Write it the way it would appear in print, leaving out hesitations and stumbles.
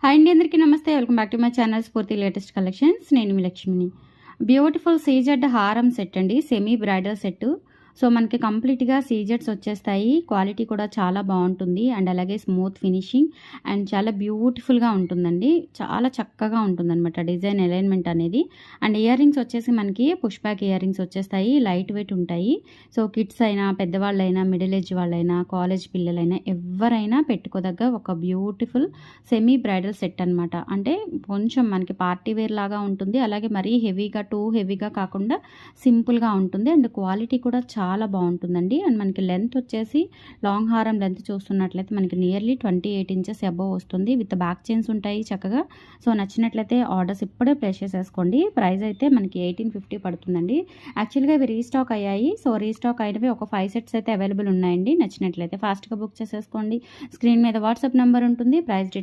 Hi అండి, అందరికీ నమస్తే. Welcome back to my channel స్ఫూర్తి లేటెస్ట్ కలెక్షన్స్. నేను మీ లక్ష్మిని. బ్యూటిఫుల్ సీజెడ్ హారం సెట్ అండి, సెమీ బ్రైడల్ సెట్. సో మనకి కంప్లీట్గా సీజెడ్స్ వచ్చేస్తాయి. క్వాలిటీ కూడా చాలా బాగుంటుంది అండ్ అలాగే స్మూత్ ఫినిషింగ్ అండ్ చాలా బ్యూటిఫుల్గా ఉంటుందండి. చాలా చక్కగా ఉంటుందన్నమాట డిజైన్ అలైన్మెంట్ అనేది. అండ్ ఇయర్ రింగ్స్ వచ్చేసి మనకి పుష్ బ్యాక్ ఇయర్ రింగ్స్ వచ్చేస్తాయి, లైట్ వెయిట్ ఉంటాయి. సో కిడ్స్ అయినా, పెద్దవాళ్ళైనా, మిడిల్ ఏజ్ వాళ్ళైనా, కాలేజ్ పిల్లలైనా ఎవరైనా పెట్టుకోదగ్గ ఒక బ్యూటిఫుల్ సెమీ బ్రైడల్ సెట్ అనమాట. అంటే కొంచెం మనకి పార్టీ వేర్ లాగా ఉంటుంది, అలాగే మరీ హెవీగా టూ హెవీగా కాకుండా సింపుల్గా ఉంటుంది. అండ్ క్వాలిటీ కూడా చాలా బాగుంటుందండి. అండ్ మనకి లెంత్ వచ్చేసి లాంగ్ హారం లెంత్ చూస్తున్నట్లయితే మనకి నియర్లీ 28 ఇంచెస్ అబోవ్ వస్తుంది. విత్ బ్యాక్ చైన్స్ ఉంటాయి చక్కగా. సో నచ్చినట్లయితే ఆర్డర్స్ ఇప్పుడే ప్లేస్ చేసేసుకోండి. ప్రైస్ అయితే మనకి 1850 పడుతుందండి. యాక్చువల్గా ఇవి రీస్టాక్ అయ్యాయి. సో రీస్టాక్ అయినవి ఒక 5 సెట్స్ అయితే అవైలబుల్ ఉన్నాయండి. నచ్చినట్లయితే ఫాస్ట్గా బుక్ చేసేసుకోండి. స్క్రీన్ మీద వాట్సాప్ నెంబర్ ఉంటుంది. Price details